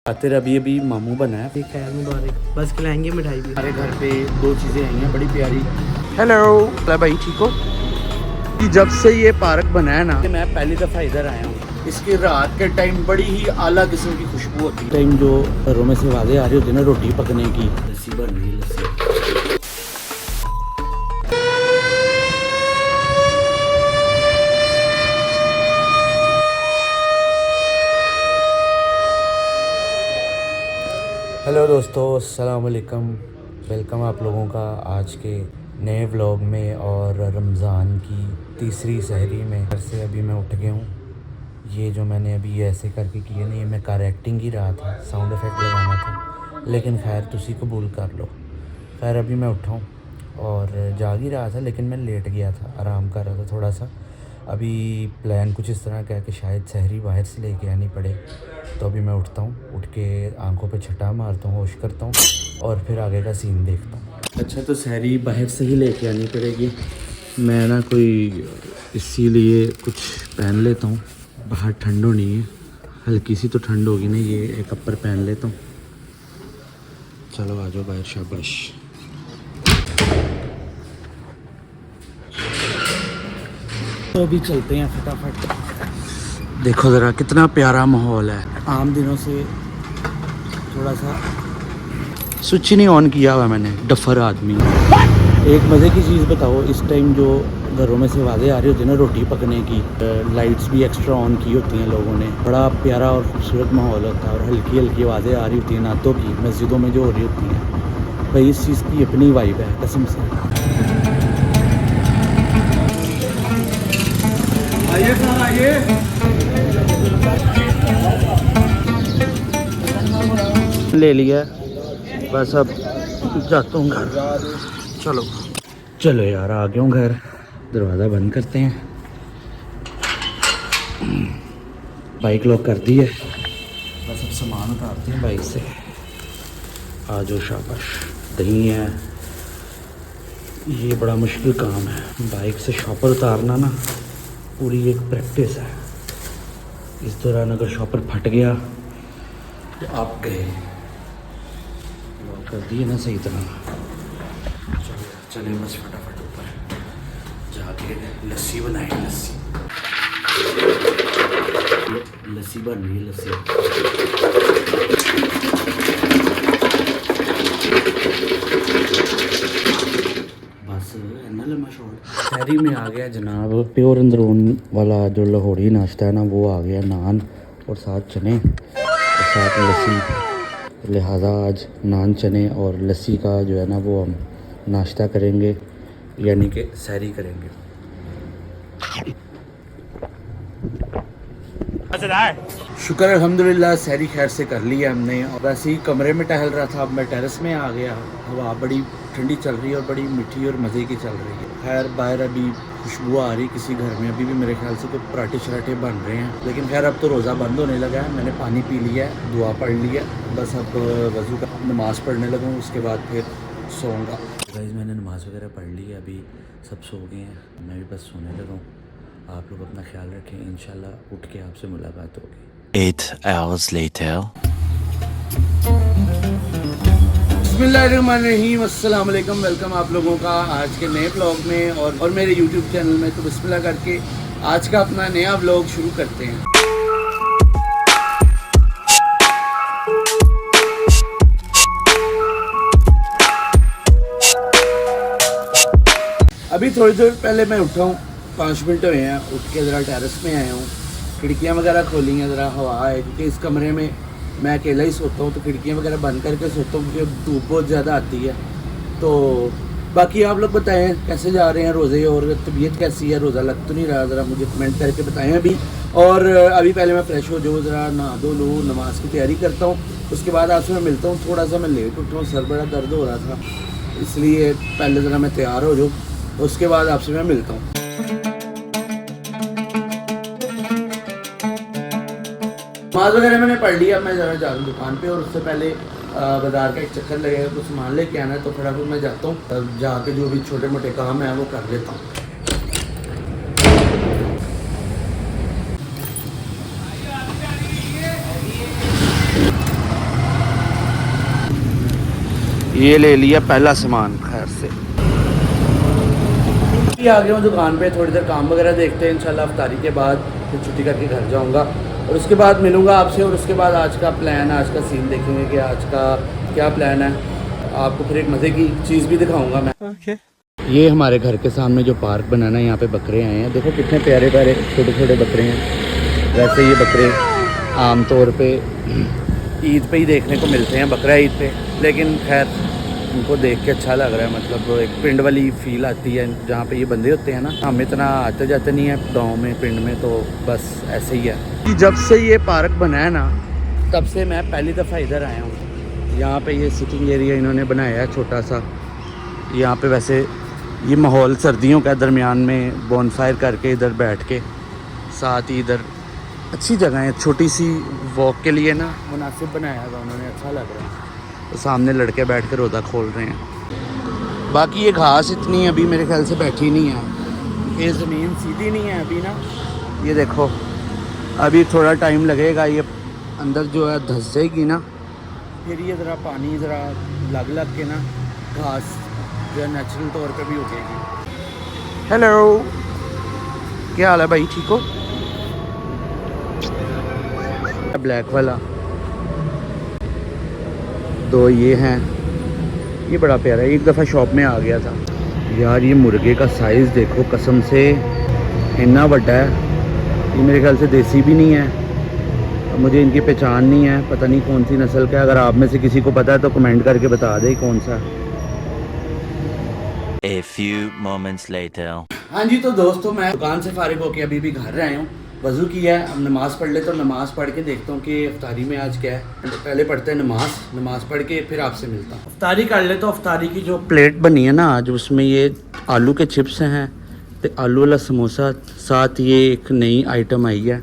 खातिर अभी अभी मामू बना है। खैर मुबारक, बस खिलाएंगे मिठाई भी। हमारे घर पे दो चीज़ें आई हैं बड़ी प्यारी। हेलो भाई, ठीक हो? कि जब से ये पार्क बना है ना, मैं पहली दफ़ा इधर आया हूँ। इसकी रात के टाइम बड़ी ही आला किस्म की खुशबू होती है। टाइम जो घरों में से आवाज़ें आ रही होती है ना रोटी पकने की, लस्सी बन रही है, लस्सी। हेलो दोस्तों, अस्सलाम वालेकुम। वेलकम आप लोगों का आज के नए व्लॉग में और रमज़ान की तीसरी सहरी में। घर से अभी मैं उठ गया हूँ। ये जो मैंने अभी ऐसे करके किए ना, ये मैं कार एक्टिंग ही रहा था, साउंड इफ़ेक्ट लगाना था, लेकिन खैर तुसी कबूल कर लो। खैर अभी मैं उठा हूँ और जाग ही रहा था, लेकिन मैं लेट गया था, आराम कर रहा था थोड़ा सा। अभी प्लान कुछ इस तरह का है कि शायद सहरी बाहर से लेके आनी पड़े। तो अभी मैं उठता हूँ, उठ के आंखों पे छटा मारता हूँ, होश करता हूँ और फिर आगे का सीन देखता हूँ। अच्छा, तो सहरी बाहर से ही लेके आनी पड़ेगी। मैं ना कोई इसीलिए कुछ पहन लेता हूँ, बाहर ठंड होनी है, हल्की सी तो ठंड होगी ना, ये एक अपर पहन लेता हूँ। चलो आ जाओ बाहर, शाबाश। तो अभी चलते हैं फटाफट। देखो ज़रा कितना प्यारा माहौल है। आम दिनों से थोड़ा सा स्विच ही नहीं ऑन किया हुआ मैंने, डफर आदमी। एक मज़े की चीज़ बताओ, इस टाइम जो घरों में से आवाज़ें आ रही होती है ना रोटी पकने की, लाइट्स भी एक्स्ट्रा ऑन की होती हैं लोगों ने, बड़ा प्यारा और खूबसूरत माहौल होता है। और हल्की हल्की आवाज़ें आ रही होती हैं नातों की, मस्जिदों में जो हो रही होती हैं। भाई इस चीज़ की अपनी वाइब है कसम से। आइए सर आइए। ले लिया, बस अब जाता हूँ घर। चलो चलो यार, आ गया हूँ घर। दरवाज़ा बंद करते हैं, बाइक लॉक कर दी है, बस अब सामान उतारते हैं बाइक से। आ जाओ, शाबाश। दही है, ये बड़ा मुश्किल काम है, बाइक से शॉपर उतारना ना पूरी एक प्रैक्टिस है। इस दौरान अगर शॉपर फट गया तो आप गए। लॉक कर दिए ना सही तरह। चले बस फटाफट ऊपर जाके लस्सी बनाएंगे। लस्सी बन रही है, लस्सी। बस इतना लम्बा शॉट। शहरी में आ गया जनाब, प्योर अंदरून वाला जो लाहौरी नाश्ता है ना, वो आ गया। नान और साथ चने और साथ लस्सी। लिहाजा आज नान, चने और लस्सी का जो है ना वो हम नाश्ता करेंगे, यानी कि सहरी करेंगे। शुक्र अल्हम्दुलिल्लाह, सहरी खैर से कर लिया हमने। और वैसे ही कमरे में टहल रहा था, अब मैं टेरेस में आ गया। हवा बड़ी ठंडी चल रही है और बड़ी मीठी और मज़े की चल रही है। खैर बाहर अभी खुशबू आ रही किसी घर में, अभी भी मेरे ख्याल से कोई पराठे शराठे बन रहे हैं। लेकिन खैर अब तो रोज़ा बंद होने लगा है, मैंने पानी पी लिया है, दुआ पढ़ लिया, बस अब वज़ू का नमाज़ पढ़ने लगा हूँ, उसके बाद फिर सोऊंगा। गाइस मैंने नमाज़ वगैरह पढ़ ली है, अभी सब सो गए हैं, मैं भी बस सोने लगा हूँ। आप लोग अपना ख्याल रखें, इंशाल्लाह उठ के आपसे मुलाकात होगी। 8 hours later. बिस्मिल्लाहिर्रहमानिर्रहीम, अस्सलाम वालेकुम। वेलकम आप लोगों का आज के नए व्लॉग में और मेरे यूट्यूब चैनल में। तो बिस्मिल्लाह करके आज का अपना नया व्लॉग शुरू करते हैं। अभी थोड़ी देर पहले मैं उठा हूँ, 5 मिनट हुए हैं। उठ के ज़रा टेरेस में आया हूँ, खिड़कियाँ वगैरह खोली हैं, ज़रा हवा है, क्योंकि इस कमरे में मैं अकेला ही सोता हूँ, तो खिड़कियाँ वगैरह बंद करके सोता हूँ, क्योंकि धूप बहुत ज़्यादा आती है। तो बाकी आप लोग बताएं कैसे जा रहे हैं रोज़े, और तबीयत कैसी है, रोज़ा लग तो नहीं रहा, ज़रा मुझे कमेंट करके बताएं अभी। और अभी पहले मैं फ्रेश हो जाऊँ, ज़रा नहा धो लूँ, नमाज़ की तैयारी करता हूँ, उसके बाद आपसे मैं मिलता हूँ। थोड़ा सा मैं लेट उठा हूँ, सर बड़ा दर्द हो रहा था, इसलिए पहले ज़रा मैं तैयार हो जाऊँ, उसके बाद आपसे मैं मिलता हूँ। नमाज वगैरह मैंने पढ़ लिया, मैं ज़रा जा रहा हूँ दुकान पे, और उससे पहले बाज़ार का एक चक्कर लगेगा, कुछ सामान लेके आना है, तो फटाफट मैं जाता हूँ, जाके जो भी छोटे मोटे काम है वो कर लेता हूँ। ये ले लिया पहला सामान खैर से। आ गया हूँ दुकान पे, थोड़ी देर काम वगैरह देखते हैं, इंशाल्लाह अफ्तारी के बाद फिर छुट्टी करके घर जाऊँगा और उसके बाद मिलूँगा आपसे और उसके बाद आज का प्लान, आज का सीन देखेंगे कि आज का क्या प्लान है। आपको फिर एक मज़े की चीज़ भी दिखाऊँगा मैं। ये हमारे घर के सामने जो पार्क बनाना है, यहाँ पे बकरे आए हैं, देखो कितने प्यारे प्यारे छोटे छोटे बकरे हैं। वैसे ये बकरे आमतौर पे ईद पे ही देखने को मिलते हैं, बकरा ईद पे, लेकिन खैर उनको देख के अच्छा लग रहा है। मतलब एक पिंड वाली फील आती है जहाँ पे ये बंदे होते हैं ना। हम इतना आते जाते नहीं है गाँव में, पिंड में, तो बस ऐसे ही है। जब से ये पार्क बना है ना, तब से मैं पहली दफ़ा इधर आया हूँ। यहाँ पे ये सिटिंग एरिया इन्होंने बनाया है छोटा सा। यहाँ पे वैसे ये माहौल सर्दियों का, दरमियान में बोनफायर करके इधर बैठ के, साथ ही इधर अच्छी जगह है, छोटी सी वॉक के लिए ना मुनासिब बनाया था उन्होंने, अच्छा लग रहा है। तो सामने लड़के बैठ कर रोज़ा खोल रहे हैं। बाकी ये घास इतनी अभी मेरे ख्याल से बैठी नहीं है, ये ज़मीन सीधी नहीं है अभी ना। ये देखो अभी थोड़ा टाइम लगेगा, ये अंदर जो है धंस जाएगी ना, फिर ये ज़रा पानी ज़रा लग के ना घास जो है नेचुरल तौर पे भी उगेगी। हेलो, क्या हाल है भाई, ठीक हो? ब्लैक वाला दो ये हैं, ये बड़ा प्यारा है। एक दफ़ा शॉप में आ गया था यार, ये मुर्गे का साइज़ देखो, कसम से इतना बड़ा है। ये मेरे ख्याल से देसी भी नहीं है, मुझे इनकी पहचान नहीं है, पता नहीं कौन सी नस्ल का है। अगर आप में से किसी को पता है तो कमेंट करके बता दे कौन सा। A few moments later. हाँ जी, तो दोस्तों मैं दुकान से फारिग होके अभी भी घर आया हूँ, वज़ू किया है, अब नमाज़ पढ़ लेता हूँ। नमाज़ पढ़ के देखता हूँ कि अफ्तारी में आज क्या है। पहले पढ़ते हैं नमाज़ पढ़ के फिर आपसे मिलता हूँ। अफ्तारी कर ले तो अफ्तारी की जो प्लेट बनी है ना आज, उसमें ये आलू के चिप्स हैं, तो आलू वाला समोसा, साथ ये एक नई आइटम आई है,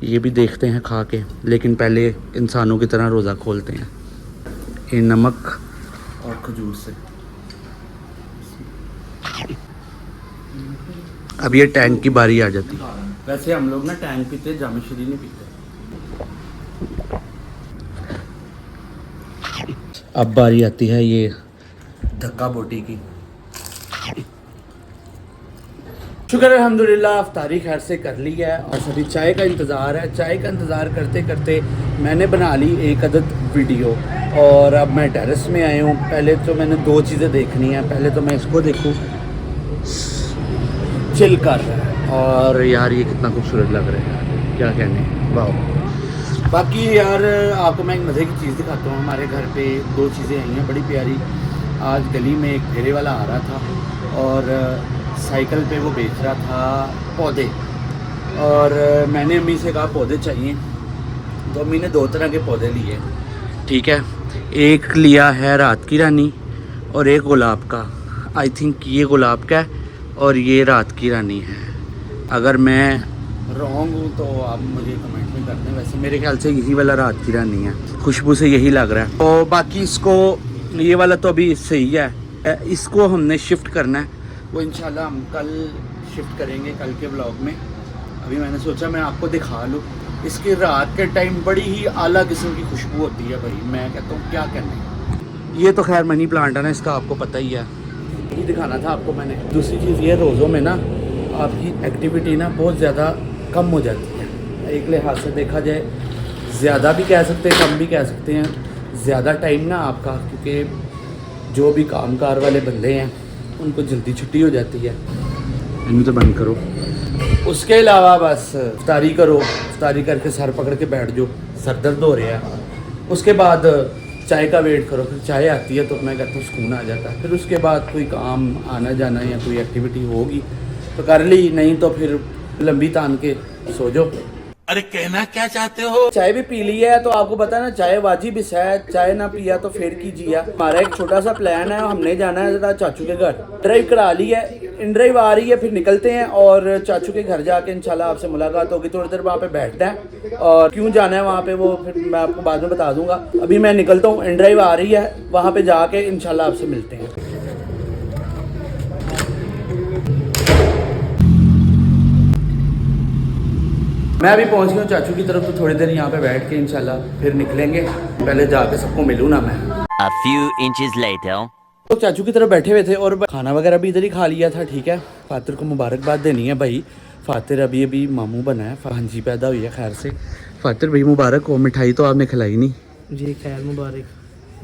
ये भी देखते हैं खा के। लेकिन पहले इंसानों की तरह रोज़ा खोलते हैं, ये नमक और खजूर से। अब ये टैंक की बारी आ जाती है। वैसे हम लोग ना टैंक पीते, जामे शरी नहीं पीते। अब बारी आती है ये धक्का बोटी की। शुक्र अल्हम्दुलिल्लाह अफ्तारी खैर से कर ली है और सभी चाय का इंतज़ार है। चाय का इंतज़ार करते करते मैंने बना ली एक अदद वीडियो और अब मैं टेरेस में आया हूँ। पहले तो मैंने दो चीज़ें देखनी है, पहले तो मैं इसको देखूँ, चिल कर रहा है, और यार ये कितना खूबसूरत लग रहा है यार, क्या कहने, वाह। बाकी यार आपको मैं एक मज़े की चीज़ दिखाता हूँ। हमारे घर पे दो चीज़ें आई हैं बड़ी प्यारी। आज गली में एक फेरे वाला आ रहा था और साइकिल पे वो बेच रहा था पौधे, और मैंने अम्मी से कहा पौधे चाहिए, तो अम्मी ने दो तरह के पौधे लिए, ठीक है। एक लिया है रात की रानी और एक गुलाब का। आई थिंक ये गुलाब का है और ये रात की रानी है। अगर मैं रॉन्ग हूँ तो आप मुझे कमेंट में कर दें। वैसे मेरे ख्याल से यही वाला रात की रानी है, खुशबू से यही लग रहा है। तो बाकी इसको, ये वाला तो अभी सही है, इसको हमने शिफ्ट करना है, वो इंशाल्लाह हम कल शिफ्ट करेंगे, कल के व्लॉग में। अभी मैंने सोचा मैं आपको दिखा लूँ। इसकी रात के टाइम बड़ी ही आला किस्म की खुशबू होती है भाई, मैं कहता हूँ क्या करना। ये तो खैर मनी प्लांट है ना, इसका आपको पता ही है, ये दिखाना था आपको मैंने। दूसरी चीज़ ये, रोज़ों में ना आपकी एक्टिविटी ना बहुत ज़्यादा कम हो जाती है। एक लिहाज से देखा जाए, ज़्यादा भी कह सकते हैं, कम भी कह सकते हैं। ज़्यादा टाइम ना आपका, क्योंकि जो भी कामकार वाले बंदे हैं उनको जल्दी छुट्टी हो जाती है। इन्हें तो बंद करो। उसके अलावा बस इफ्तारी करो, इफ्तारी करके सर पकड़ के बैठ जाओ, सर दर्द हो रहा है। उसके बाद चाय का वेट करो, फिर चाय आती है तो मैं कहता हूँ सुकून आ जाता है। फिर उसके बाद कोई काम आना जाना या कोई एक्टिविटी होगी तो कर ली, नहीं तो फिर लंबी तान के सो जाओ। अरे कहना क्या चाहते हो? चाय भी पी ली है तो आपको पता है ना, चाय वाजिब है, चाय ना पिया तो फिर कीजिए। हमारा एक छोटा सा प्लान है, हमने जाना है जरा चाचू के घर, ड्राइव करा ली है, इन ड्राइव आ रही है, फिर निकलते हैं और चाचू के घर जाके इंशाल्लाह आपसे मुलाकात होगी। थोड़ी देर वहाँ पे बैठते हैं और क्यों जाना है वहाँ पे वो फिर मैं आपको बाद में बता दूंगा। अभी मैं निकलता हूँ, इन ड्राइव आ रही है, वहाँ पे जाके इंशाल्लाह आपसे मिलते हैं। मैं अभी पहुंच गया हूँ चाचू की तरफ, तो थोड़ी देर यहाँ पे बैठ के इंशाल्लाह फिर निकलेंगे। पहले जाके सबको मिलूँ ना मैं। A few inches later. तो चाचू की तरफ बैठे हुए थे और खाना वगैरह भी इधर ही खा लिया था। ठीक है, फातिर को मुबारकबाद देनी है भाई। फातिर अभी अभी मामू बना है, फांजी पैदा हुई है खैर से। फातिर भाई मुबारक हो। मिठाई तो आपने खिलाई नहीं। जी खैर मुबारक,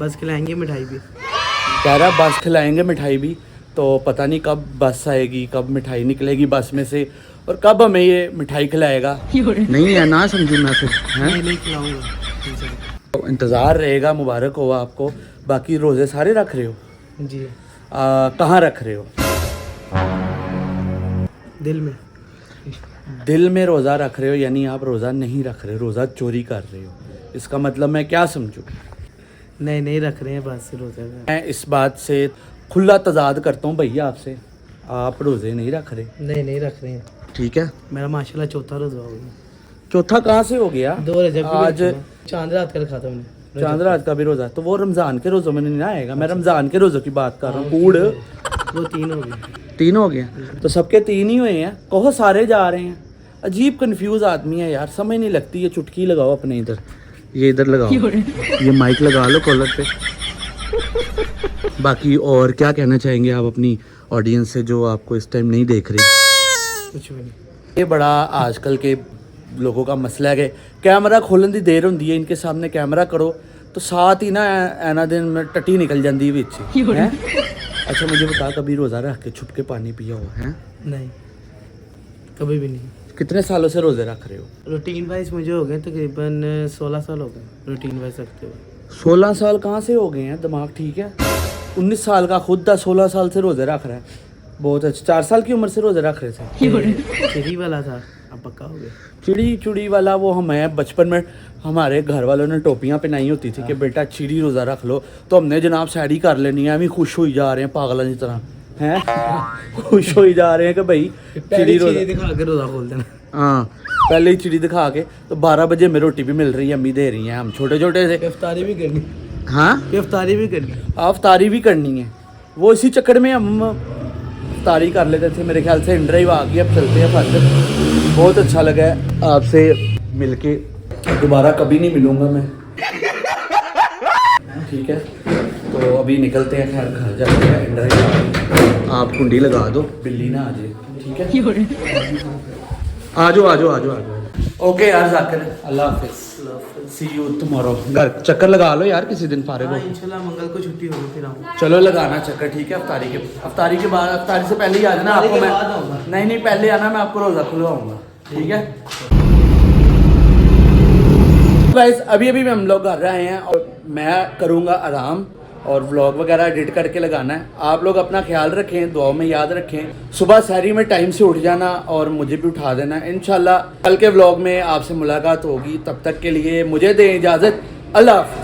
बस खिलाएंगे मिठाई भी। कह रहा बस खिलाएंगे मिठाई भी, तो पता नहीं कब बस आएगी, कब मिठाई निकलेगी बस में से, और कब हमें ये मिठाई खिलाएगा। नहीं है ना, समझू मैं फिर हैं? नहीं खिलाऊंगा तो इंतज़ार रहेगा। मुबारक हो आपको। बाकी रोज़े सारे रख रहे हो? जी। कहाँ रख रहे हो? दिल में। दिल में रोज़ा रख रहे हो, यानी आप रोज़ा नहीं रख रहे, रोज़ा चोरी कर रहे हो। इसका मतलब मैं क्या समझूं? नहीं रख रहे हैं बस रोज़े में। मैं इस बात से खुला तजाद करता हूँ भैया आपसे, आप रोज़े नहीं रख रहे। नहीं रख रहे हैं। ठीक है, मेरा माशाल्लाह चौथा रोज़ा हो गया। चौथा कहाँ से हो गया? 2 रजब आज चांद रात का रखा था मैंने। चांद रात का भी रोज़ा, तो वो रमज़ान के रोज़ों में नहीं आएगा। मैं रमज़ान के रोज़ों की बात कर रहा हूँ। कूड़ वो 3 हो गए। 3 हो गए, तो सबके 3 ही हुए हैं। कहो सारे जा रहे हैं। अजीब कंफ्यूज आदमी है यार, समझ नहीं लगती। ये चुटकी लगाओ अपने इधर, ये इधर लगाओ, ये माइक लगा लो कॉलर पे। बाकी और क्या कहना चाहेंगे आप अपनी ऑडियंस से जो आपको इस टाइम नहीं देख रही? कुछ भी नहीं। ये बड़ा आजकल के लोगों का मसला है कि कैमरा खोलन दी देर होंदी है, इनके सामने कैमरा करो तो साथ ही ना ऐना दिन में टट्टी निकल जाती है विच हैं। अच्छा मुझे बता, कभी रोज़ा रख के छुप के पानी पिया हो है? नहीं, कभी भी नहीं। कितने सालों से रोज़े रख रहे हो? रूटीन वाइज मुझे हो गए तकरीबन 16 साल हो गए रूटीन वाइज रखते हुए। 16 साल कहाँ से हो गए हैं? दिमाग ठीक है? 19 साल का खुद था, 16 साल से रोज़े रख रहा है। बहुत अच्छा। 4 साल की उम्र से रोज़े रख रहे थे। चिड़ी वाला था, अब पक्का हो गया। चिड़ी वाला वो हमें बचपन में हमारे घर वालों ने टोपियाँ पहनाई होती थी कि बेटा चिड़ी रोज़ा रख लो, तो हमने जनाब सैडी कर लेनी है। अभी खुश हो जा रहे हैं पागलों की तरह हैं। खुश हो जा रहे हैं कि भाई चिड़ी रोज़ा दिखा के रोज़ा खोल देना। हाँ, पहले ही चिड़ी दिखा के। तो 12 बजे में रोटी भी मिल रही है, अम्मी दे रही हैं। हम छोटे छोटे थे। इफ्तारी भी करनी। हाँ, इफ्तारी भी करनी। अफ्तारी भी करनी है। वो इसी चक्कर में हम अफ्तारी कर लेते थे। मेरे ख्याल से इंड्राइव आ गई, अब चलते हैं फादर। बहुत अच्छा लगा है आपसे मिलके, दोबारा कभी नहीं मिलूँगा मैं। ठीक है, तो अभी निकलते हैं। खैर घर जाते हैं। इंड्राइव आप कुंडी लगा दो, बिल्ली ना आ जाए। ठीक है, आ जाओ। ओके यार जाकिर, अल्लाह हाफिज़। सी यू टुमारो। घर चक्कर लगा लो यार किसी दिन फारिग हो। इंशाल्लाह मंगल को छुट्टी होगी फिर आऊँ। चलो लगाना चक्कर। ठीक है, अफ्तारी के बाद, अफ्तारी से पहले ही आ जाना आपको। मैं नहीं पहले आना, मैं आपको रोज़ा खुलवाऊंगा। ठीक है गाइस, अभी हम लोग कर रहे हैं और मैं करूँगा आराम और व्लॉग वगैरह एडिट करके लगाना है। आप लोग अपना ख्याल रखें, दुआओं में याद रखें। सुबह सहरी में टाइम से उठ जाना और मुझे भी उठा देना। इंशाल्लाह कल के व्लॉग में आपसे मुलाकात होगी। तब तक के लिए मुझे दें इजाज़त। अल्लाह हाफ़िज़।